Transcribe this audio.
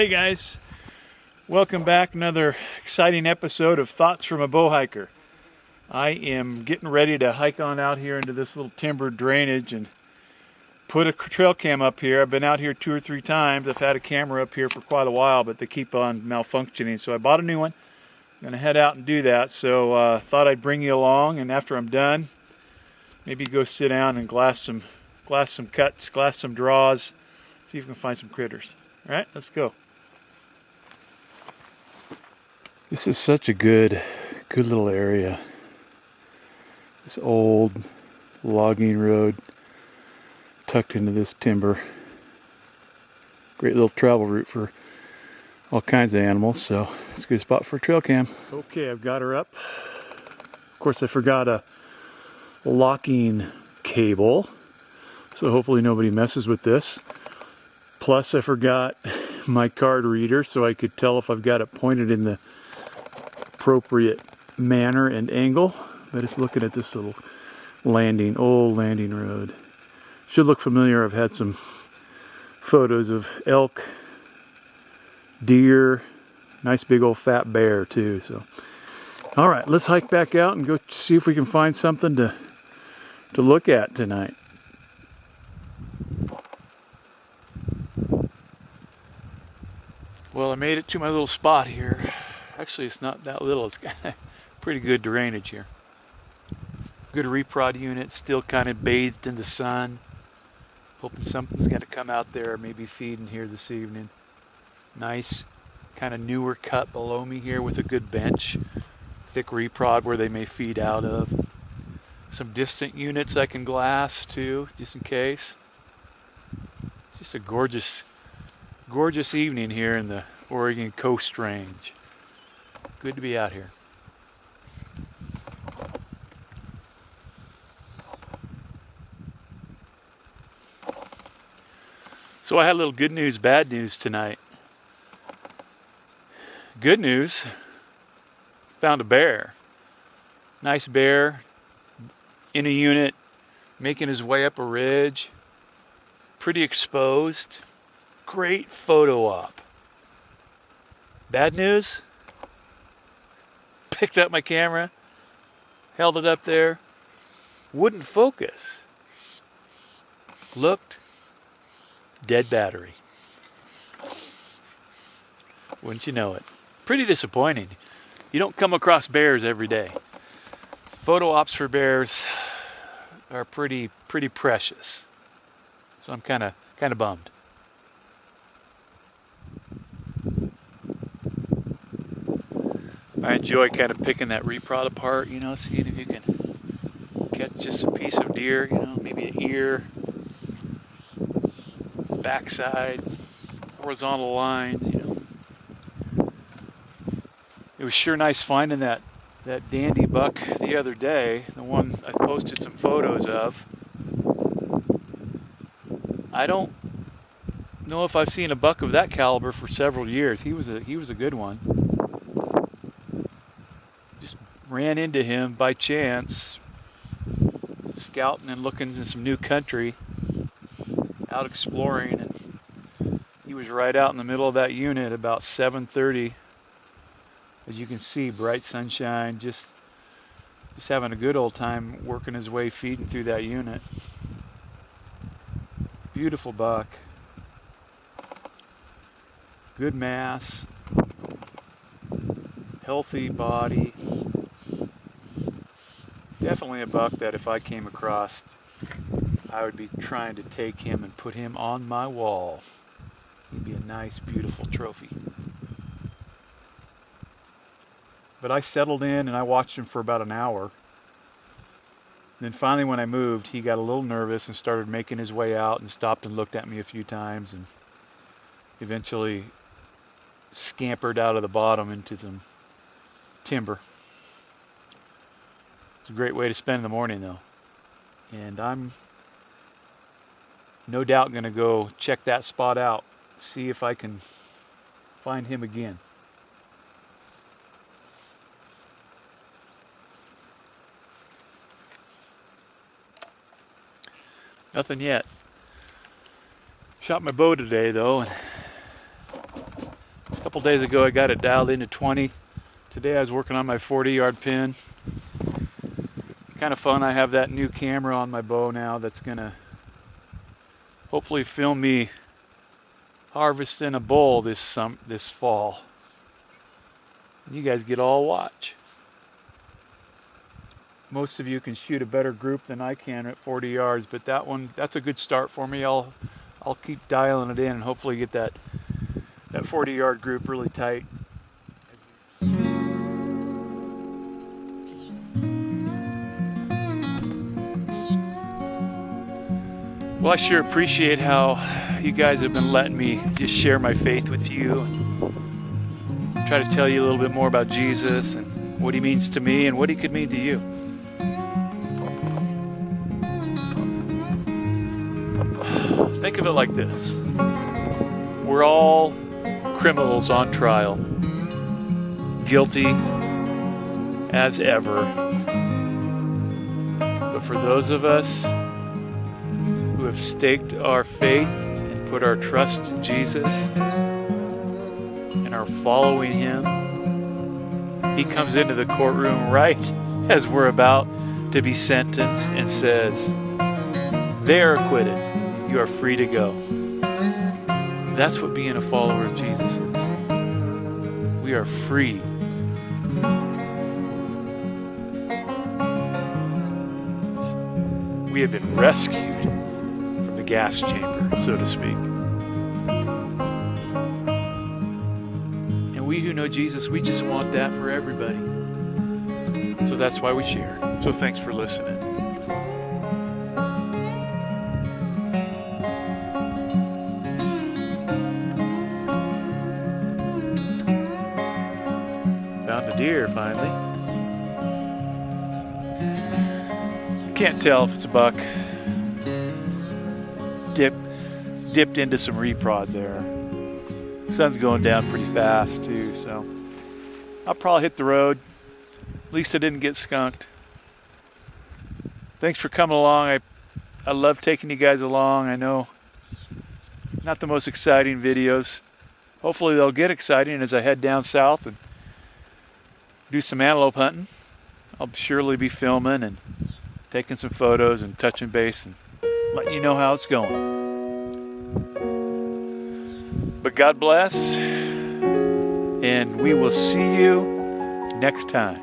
Hey guys, welcome back. Another exciting episode of Thoughts from a Bowhiker. I am getting ready to hike on out here into this little timber drainage and put a trail cam up here. I've been out here 2 or 3 times. I've had a camera up here for quite a while, but they keep on malfunctioning. So I bought a new one. I'm going to head out and do that. So thought I'd bring you along, and after I'm done, maybe go sit down and glass some cuts, glass some draws, see if we can find some critters. All right, let's go. This is such a good little area. This old logging road tucked into this timber. Great little travel route for all kinds of animals, so it's a good spot for a trail cam. Okay, I've got her up. Of course, I forgot a locking cable, so hopefully nobody messes with this. Plus, I forgot my card reader, so I could tell if I've got it pointed in the appropriate manner and angle. But it's looking at this little old landing road. Should look familiar. I've had some photos of elk, deer, nice big old fat bear too. So, all right, let's hike back out and go see if we can find something to look at tonight. Well, I made it to my little spot here. Actually, it's not that little. It's got pretty good drainage here. Good reprod unit, still kind of bathed in the sun. Hoping something's going to come out there, maybe feeding here this evening. Nice, kind of newer cut below me here with a good bench. Thick reprod where they may feed out of. Some distant units I can glass too, just in case. It's just a gorgeous evening here in the Oregon Coast Range. Good to be out here. So I had a little good news, bad news tonight. Good news, found a bear. Nice bear in a unit, making his way up a ridge. Pretty exposed. Great photo op. Bad news, picked up my camera, held it up there, wouldn't focus. Looked, dead battery. Wouldn't you know it? Pretty disappointing. You don't come across bears every day. Photo ops for bears are pretty precious. So I'm kind of bummed. I enjoy kind of picking that reprod apart, seeing if you can catch just a piece of deer, maybe an ear, backside, horizontal lines, It was sure nice finding that dandy buck the other day, the one I posted some photos of. I don't know if I've seen a buck of that caliber for several years. He was a good one. Just ran into him by chance, scouting and looking in some new country, out exploring, and he was right out in the middle of that unit about 7:30. As you can see, bright sunshine, just having a good old time working his way feeding through that unit. Beautiful buck. Good mass. Healthy body. Definitely a buck that if I came across, I would be trying to take him and put him on my wall. He'd be a nice, beautiful trophy. But I settled in and I watched him for about an hour. Then finally when I moved, he got a little nervous and started making his way out and stopped and looked at me a few times and eventually scampered out of the bottom into some timber. It's a great way to spend the morning though. And I'm no doubt going to go check that spot out, see if I can find him again. Nothing yet. Shot my bow today though, and A couple days ago I got it dialed into 20. Today I was working on my 40-yard pin. Kind of fun. I have that new camera on my bow now that's gonna hopefully film me harvesting a bull this fall. You guys get all watch. Most of you can shoot a better group than I can at 40 yards, but that's a good start for me. I'll keep dialing it in and hopefully get that 40-yard group really tight. Well, I sure appreciate how you guys have been letting me just share my faith with you and try to tell you a little bit more about Jesus and what he means to me and what he could mean to you. Think of it like this. We're all criminals on trial, guilty as ever. But for those of us who have staked our faith and put our trust in Jesus and are following him, he comes into the courtroom right as we're about to be sentenced and says, "They are acquitted. You are free to go." That's what being a follower of Jesus is. We are free. We have been rescued from the gas chamber, so to speak. And we who know Jesus, we just want that for everybody. So that's why we share. So thanks for listening. Found a deer finally. Can't tell if it's a buck. Dipped into some reprod there. Sun's going down pretty fast too, so I'll probably hit the road. At least I didn't get skunked. Thanks for coming along. I love taking you guys along. I know not the most exciting videos. Hopefully they'll get exciting as I head down south and do some antelope hunting. I'll surely be filming and taking some photos and touching base and letting you know how it's going. But God bless, and we will see you next time.